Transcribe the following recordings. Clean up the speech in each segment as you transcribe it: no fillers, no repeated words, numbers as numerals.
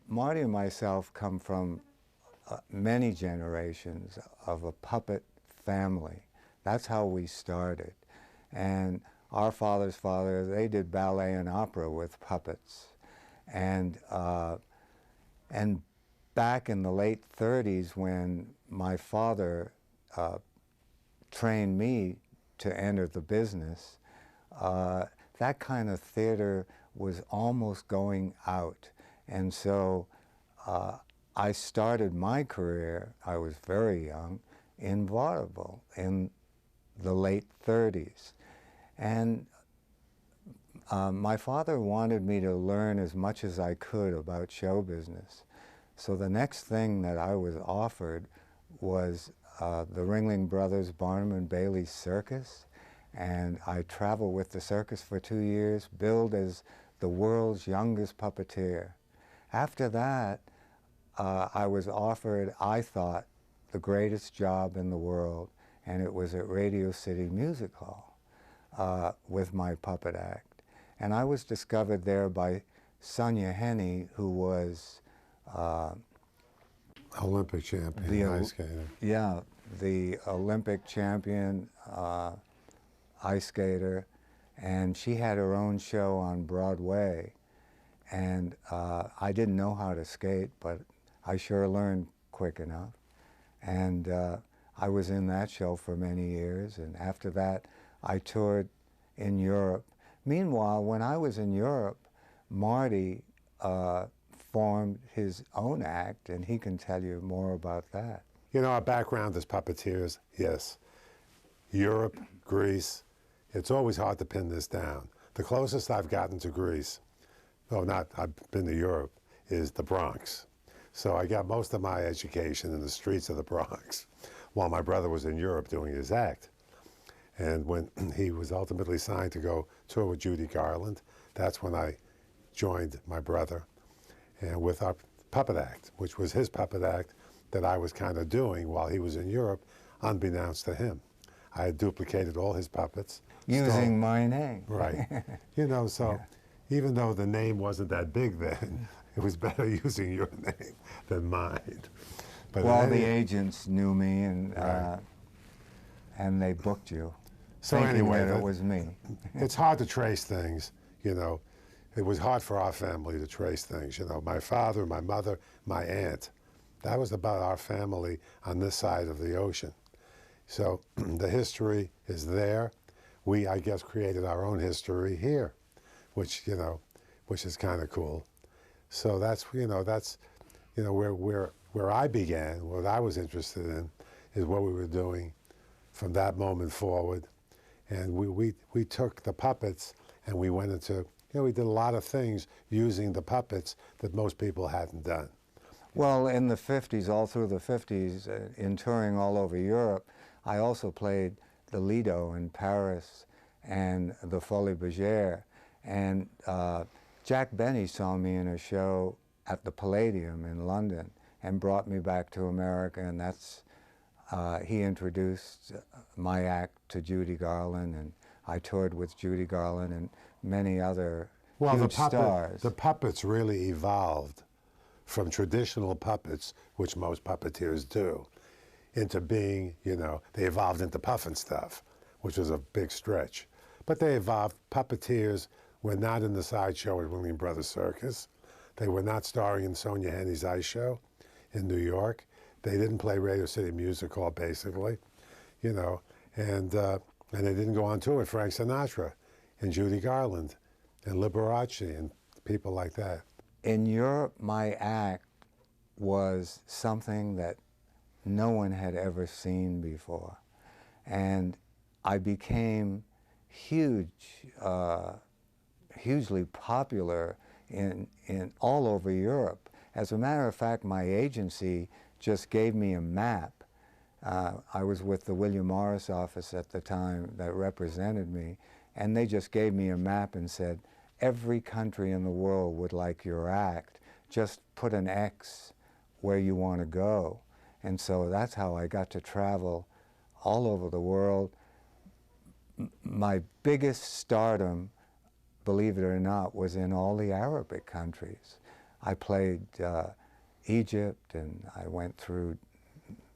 Marty and myself come from many generations of a puppet family. That's how we started. And our father's father, they did ballet and opera with puppets. And back in the late 30s, when my father trained me to enter the business, that kind of theater was almost going out. And so I started my career, I was very young, in vaudeville in the late 30s. And my father wanted me to learn as much as I could about show business. So the next thing that I was offered was the Ringling Brothers Barnum and Bailey Circus. And I traveled with the circus for 2 years, billed as the world's youngest puppeteer. After that, I was offered, I thought, the greatest job in the world, and it was at Radio City Music Hall with my puppet act. And I was discovered there by Sonia Henney, who was Olympic champion ice skater. Yeah, the Olympic champion ice skater, and she had her own show on Broadway. And I didn't know how to skate, but I sure learned quick enough. And I was in that show for many years, and after that I toured in Europe. Meanwhile, when I was in Europe, Marty formed his own act, and he can tell you more about that. You know, our background as puppeteers, yes. Europe, Greece, it's always hard to pin this down. The closest I've gotten to Greece, no, not, I've been to Europe, is the Bronx. So I got most of my education in the streets of the Bronx while my brother was in Europe doing his act. And when he was ultimately signed to go tour with Judy Garland, that's when I joined my brother and with our puppet act, which was his puppet act that I was kind of doing while he was in Europe, unbeknownst to him. I had duplicated all his puppets. Using my name. Right. You know, so yeah. Even though the name wasn't that big then, it was better using your name than mine. But well, the agents knew me, and right. And they booked you. So anyway, that it was me. It's hard to trace things, you know. It was hard for our family to trace things, you know. My father, my mother, my aunt. That was about our family on this side of the ocean. So the history is there. We, I guess, created our own history here, which, you know, which is kind of cool. So that's, you know, where I began, what I was interested in, is what we were doing from that moment forward. And we took the puppets and we went into, you know, we did a lot of things using the puppets that most people hadn't done. Well, in the 50s, all through the 50s, in touring all over Europe, I also played the Lido in Paris and the Folies Bergère. And Jack Benny saw me in a show at the Palladium in London and brought me back to America, and that's, he introduced my act to Judy Garland, and I toured with Judy Garland and many other huge stars. The puppets really evolved from traditional puppets, which most puppeteers do, into being, you know, they evolved into puffin stuff, which was a big stretch. But they evolved. Puppeteers were not in the sideshow at Ringling Brothers Circus. They were not starring in Sonia Henney's ice show in New York. They didn't play Radio City Music Hall, basically, you know, and they didn't go on tour with Frank Sinatra and Judy Garland and Liberace and people like that. In Europe, my act was something that no one had ever seen before. And I became hugely popular in all over Europe. As a matter of fact, my agency just gave me a map. I was with the William Morris office at the time that represented me, and they just gave me a map and said, every country in the world would like your act. Just put an X where you want to go. And so that's how I got to travel all over the world. My biggest stardom, believe it or not, was in all the Arabic countries. I played Egypt, and I went through,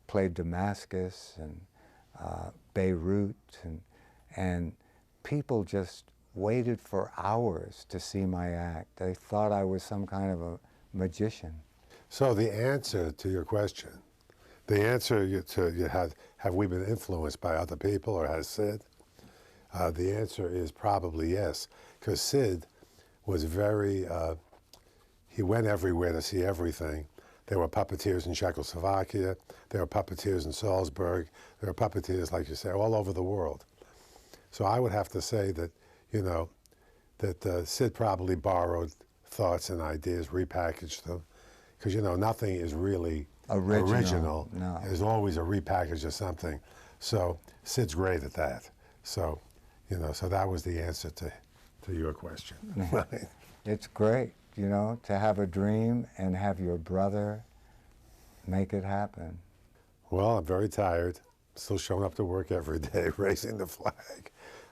played Damascus and Beirut, and people just waited for hours to see my act. They thought I was some kind of a magician. So the answer to your question, the answer have we been influenced by other people, or has Sid? The answer is probably yes, because Sid was very, he went everywhere to see everything. There were puppeteers in Czechoslovakia, there were puppeteers in Salzburg, there were puppeteers, like you say, all over the world. So I would have to say that, you know, that Sid probably borrowed thoughts and ideas, repackaged them, because, you know, nothing is really original. No. There's always a repackage of something. So Sid's great at that. So, you know, so that was the answer to your question. Right. It's great, you know, to have a dream and have your brother make it happen. Well, I'm very tired. Still showing up to work every day, raising the flag.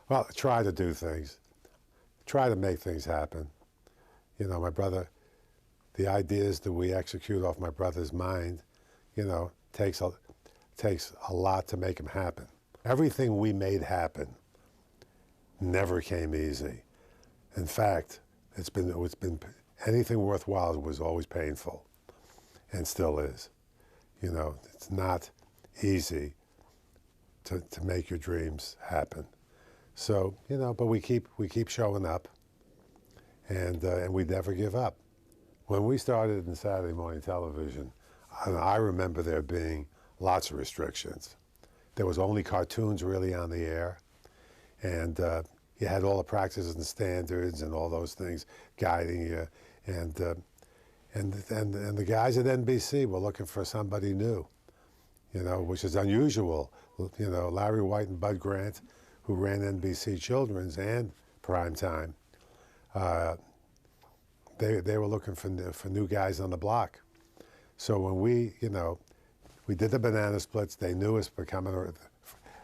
Well, try to do things. Try to make things happen. You know, my brother, the ideas that we execute off my brother's mind, you know, takes a lot to make them happen. Everything we made happen never came easy. In fact, it's been anything worthwhile was always painful, and still is. You know, it's not easy to make your dreams happen. So, you know, but we keep showing up, and we never give up. When we started in Saturday morning television, I remember there being lots of restrictions. There was only cartoons really on the air, and you had all the practices and standards and all those things guiding you, and the guys at NBC were looking for somebody new, you know, which is unusual. You know, Larry White and Bud Grant, who ran NBC Children's and Primetime, they were looking for new guys on the block. So when we, you know, we did the banana splits, they knew us becoming.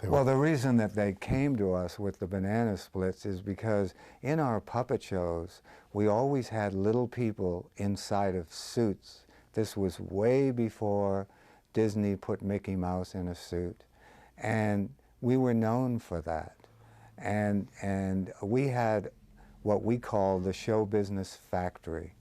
Well, the reason that they came to us with the banana splits is because in our puppet shows, we always had little people inside of suits. This was way before Disney put Mickey Mouse in a suit. And we were known for that. And we had what we call the show business factory,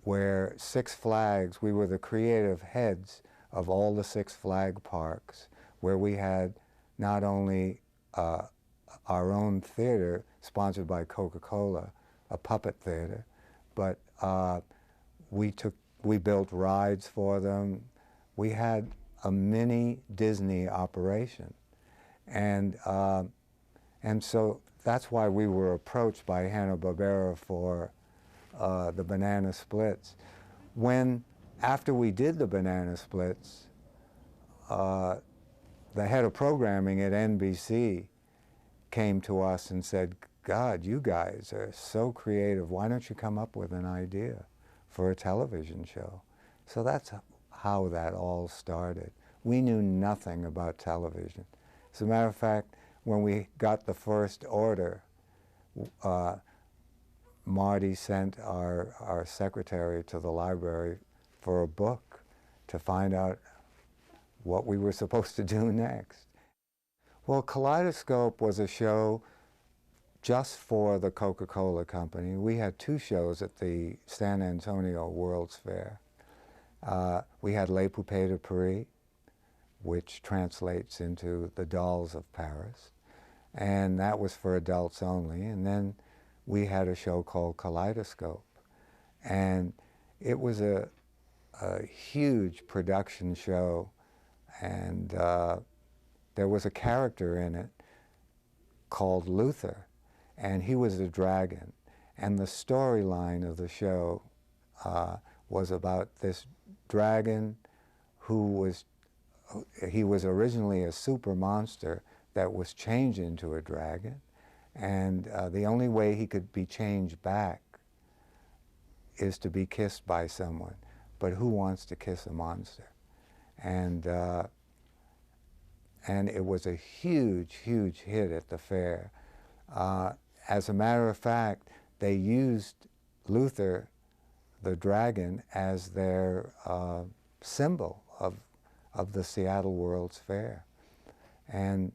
where Six Flags, we were the creative heads of all the Six Flag parks, where we had not only our own theater sponsored by Coca-Cola, a puppet theater, but we built rides for them. We had a mini Disney operation, and so that's why we were approached by Hanna-Barbera for the banana splits. After we did the banana splits, the head of programming at NBC came to us and said, God, you guys are so creative. Why don't you come up with an idea for a television show? So that's how that all started. We knew nothing about television. As a matter of fact, when we got the first order, Marty sent our secretary to the library for a book to find out what we were supposed to do next. Well, Kaleidoscope was a show just for the Coca-Cola Company. We had two shows at the San Antonio World's Fair. We had Les Poupées de Paris, which translates into The Dolls of Paris, and that was for adults only. And then we had a show called Kaleidoscope, and it was a huge production show, and there was a character in it called Luther, and he was a dragon. And the storyline of the show was about this dragon who was originally a super monster that was changed into a dragon, and the only way he could be changed back is to be kissed by someone. But who wants to kiss a monster? And it was a huge, huge hit at the fair. As a matter of fact, they used Luther the dragon as their symbol of the Seattle World's Fair. And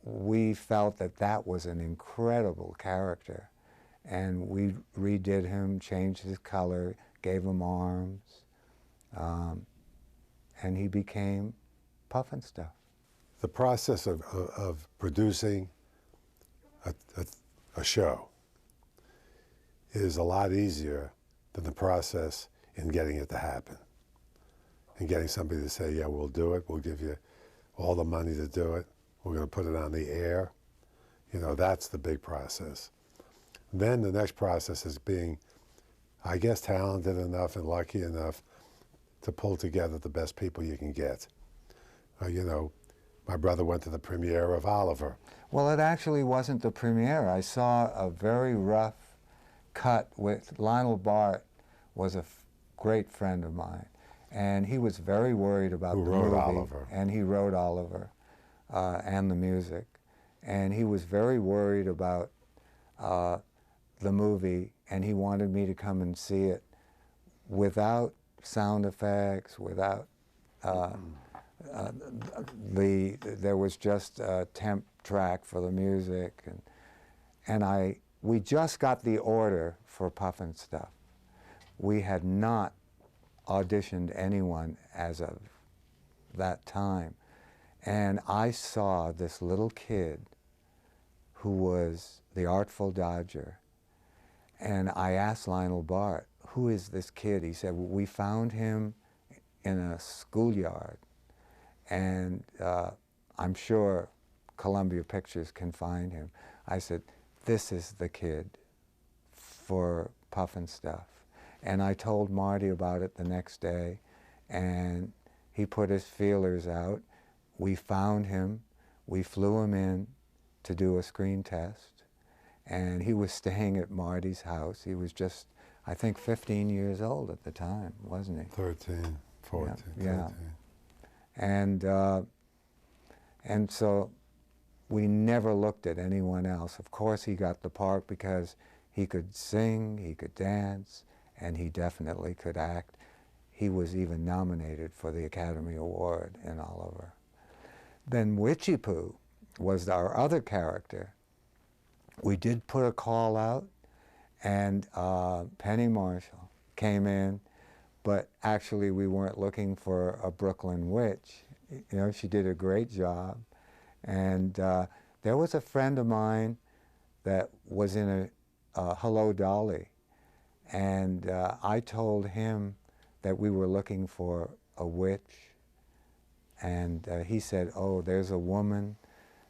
we felt that that was an incredible character. And we redid him, changed his color, gave him arms, and he became Puffenstuff. The process of producing a show is a lot easier than the process in getting it to happen. And getting somebody to say, yeah, we'll do it, we'll give you all the money to do it, we're going to put it on the air. You know, that's the big process. Then the next process is being, I guess, talented enough and lucky enough to pull together the best people you can get. You know, my brother went to the premiere of Oliver. Well, it actually wasn't the premiere. I saw a very rough cut with Lionel Bart, was a great friend of mine, and he was very worried about the movie. Oliver. And he wrote Oliver and the music, and he was very worried about the movie, and he wanted me to come and see it without sound effects, without there was just a temp track for the music, and we just got the order for Puffenstuff. We had not auditioned anyone as of that time, and I saw this little kid who was the Artful Dodger, and I asked Lionel Bart, who is this kid? He said, we found him in a schoolyard, and I'm sure Columbia Pictures can find him. I said, this is the kid for Puffenstuff. And I told Marty about it the next day, and he put his feelers out. We found him, we flew him in to do a screen test, and he was staying at Marty's house. He was just, I think, 15 years old at the time, wasn't he? 13, 14, yeah. 13. And so we never looked at anyone else. Of course he got the part because he could sing, he could dance, and he definitely could act. He was even nominated for the Academy Award in Oliver. Then Witchy Poo was our other character. We did put a call out, and Penny Marshall came in, but actually we weren't looking for a Brooklyn witch. You know, she did a great job. And there was a friend of mine that was in a Hello Dolly, and I told him that we were looking for a witch, and he said, oh, there's a woman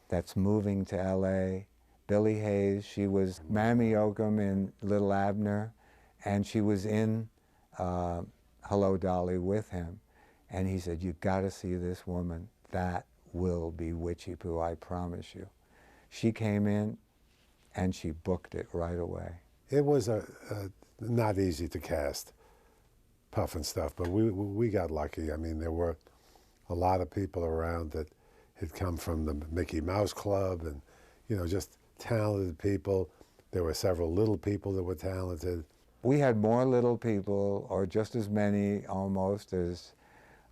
that's moving to LA, Billy Hayes. She was Mammy Oakham in Little Abner, and she was in Hello Dolly with him. And he said, you've got to see this woman. That will be Witchy Poo, I promise you. She came in, and she booked it right away. It was not easy to cast Puffenstuff, but we got lucky. I mean, there were a lot of people around that had come from the Mickey Mouse Club, and, you know, just talented people. There were several little people that were talented. We had more little people, or just as many almost, as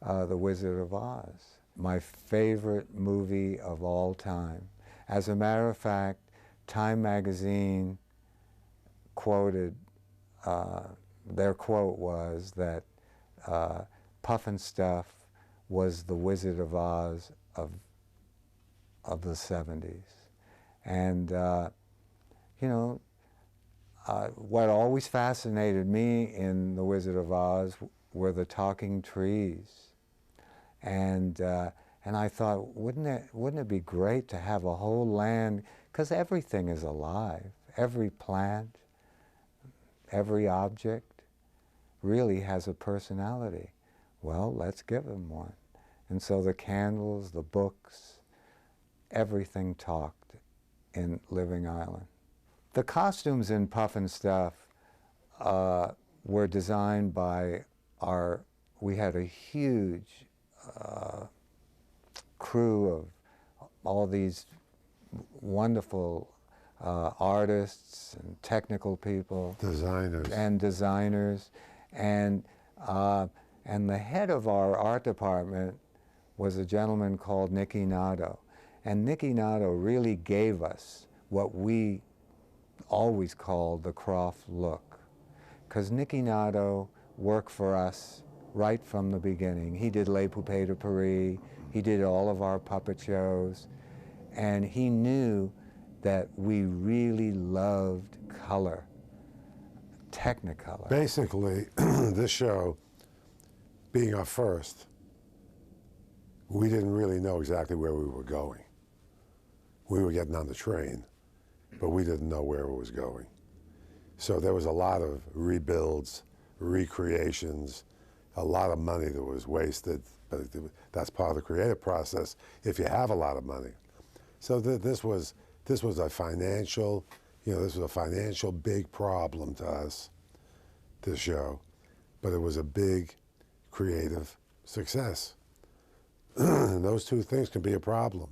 The Wizard of Oz. My favorite movie of all time. As a matter of fact, Time magazine quoted, their quote was that Puffenstuff was the Wizard of Oz of the 70s. And, you know, what always fascinated me in The Wizard of Oz were the talking trees. And I thought, wouldn't it be great to have a whole land, because everything is alive. Every plant, every object really has a personality. Well, let's give them one. And so the candles, the books, everything talked in Living Island. The costumes in Puffenstuff were designed by we had a huge crew of all these wonderful artists and technical people, Designers. and designers, and the head of our art department was a gentleman called Nicky Nato, and Nicky Nato really gave us what we always called the Krofft look, because Nicky Nato worked for us right from the beginning. He did Les Poupées de Paris, he did all of our puppet shows, and he knew that we really loved color, Technicolor. Basically, this show, being our first, we didn't really know exactly where we were going. We were getting on the train, but we didn't know where it was going. So there was a lot of rebuilds, recreations, a lot of money that was wasted, but that's part of the creative process if you have a lot of money. So this was a financial, this was a financial big problem to us, this show, but it was a big creative success. And those two things can be a problem,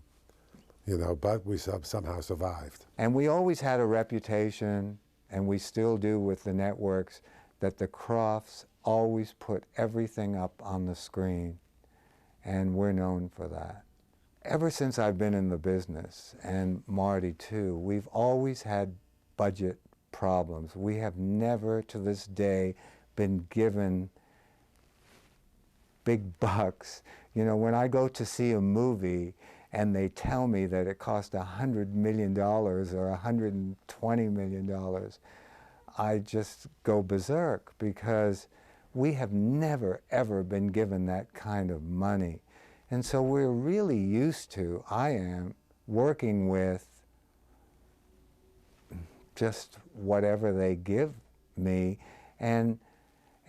but we somehow survived. And we always had a reputation, and we still do with the networks, that the Kroffts always put everything up on the screen, and we're known for that. Ever since I've been in the business, and Marty too, we've always had budget problems. We have never to this day been given big bucks. When I go to see a movie and they tell me that it cost $100 million or $120 million, I just go berserk, because we have never, ever been given that kind of money. And so we're really used to, I am, working with just whatever they give me, and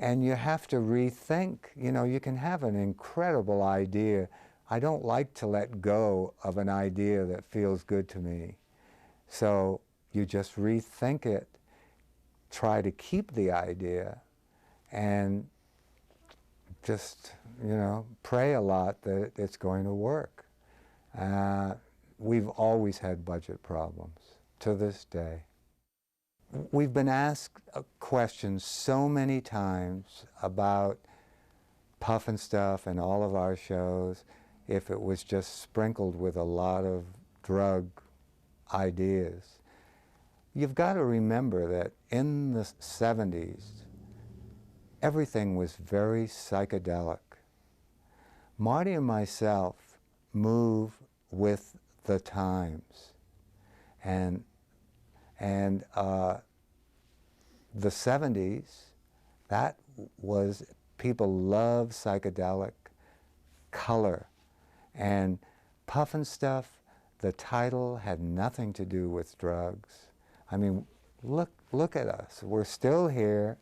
you have to rethink. You can have an incredible idea. I don't like to let go of an idea that feels good to me. So you just rethink it, try to keep the idea, and just, pray a lot that it's going to work. We've always had budget problems, to this day. We've been asked questions so many times about Puff and Stuff and all of our shows, if it was just sprinkled with a lot of drug ideas. You've got to remember that in the 70s, everything was very psychedelic. Marty and myself move with the times, and the 70s, that was, people loved psychedelic color, and Puff and Stuff, the title had nothing to do with drugs. I mean, look at us. We're still here,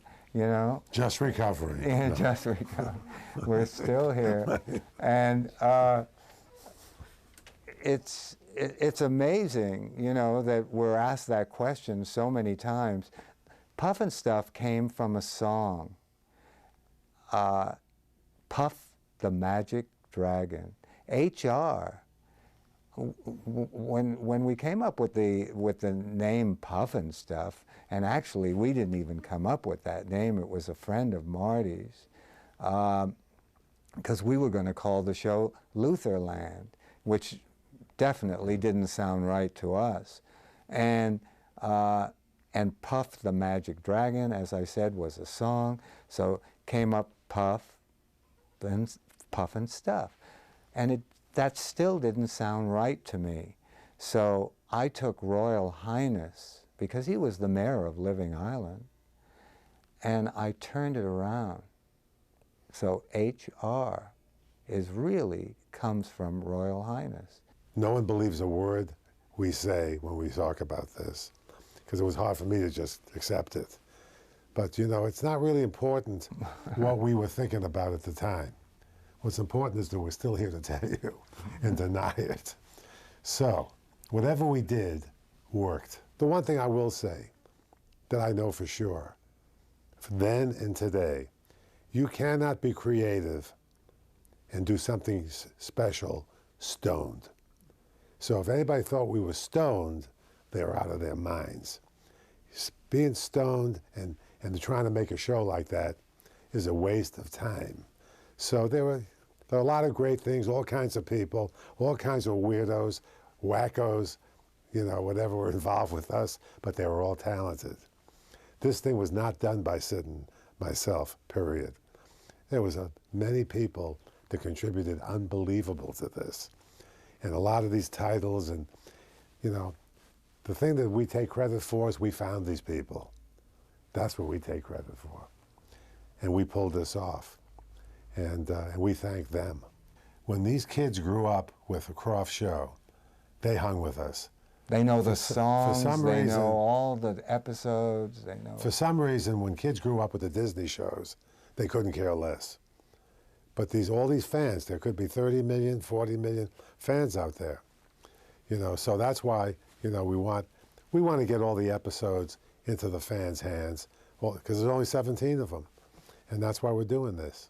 Just recovering. Yeah, no. Just recovering. We're still here, and it's amazing, that we're asked that question so many times. Puff and Stuff came from a song, Puff the Magic Dragon. HR, when we came up with the name Puff and Stuff, and actually we didn't even come up with that name, it was a friend of Marty's, because we were going to call the show Lutherland, which definitely didn't sound right to us. And Puff the Magic Dragon, as I said, was a song, so came up Puff, then Puff and Stuff. And that still didn't sound right to me. So I took Royal Highness, because he was the mayor of Living Island, and I turned it around. So HR comes from Royal Highness. No one believes a word we say when we talk about this, because it was hard for me to just accept it. But it's not really important what we were thinking about at the time. What's important is that we're still here to tell you and deny it. So whatever we did worked. The one thing I will say that I know for sure, then and today, you cannot be creative and do something special stoned. So if anybody thought we were stoned, they were out of their minds. Being stoned and trying to make a show like that is a waste of time. So there were a lot of great things, all kinds of people, all kinds of weirdos, wackos, you know, whatever were involved with us, but they were all talented. This thing was not done by Sid and myself, period. There was many people that contributed unbelievable to this. And a lot of these titles, and, you know, the thing that we take credit for is we found these people. That's what we take credit for. And we pulled this off. And we thank them. When these kids grew up with a Krofft show, they hung with us. They know the songs, for some they reason, know all the episodes, they know... For some reason, when kids grew up with the Disney shows, they couldn't care less. But all these fans, there could be 30 million, 40 million fans out there. You know, so that's why, you know, we want to get all the episodes into the fans' hands, because there's only 17 of them. And that's why we're doing this.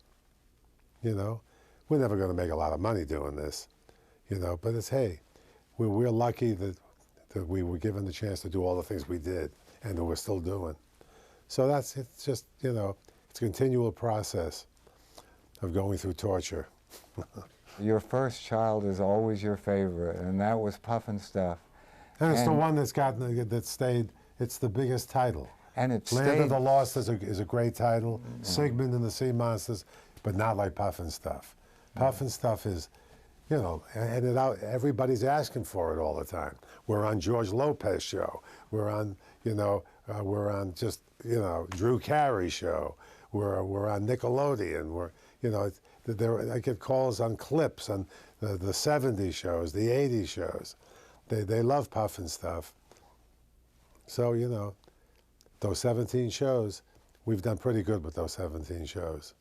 You know, we're never going to make a lot of money doing this, you know, but it's, hey, we're lucky that we were given the chance to do all the things we did and that we're still doing. So it's just, you know, it's a continual process of going through torture. Your first child is always your favorite, and that was Puffin' Stuff. And it's the one that stayed, it's the biggest title. And it Land stayed... of the Lost is a great title. Sigmund and the Sea Monsters, but not like Puffin' Stuff. Puffin' Stuff is, you know, and everybody's asking for it all the time. We're on George Lopez show. We're on, you know, we're on just, you know, Drew Carey show. We're on Nickelodeon. We're, you know, I get calls on clips on the 70s shows, the 80s shows. They love Puffin' Stuff. So, you know, those 17 shows, we've done pretty good with those 17 shows.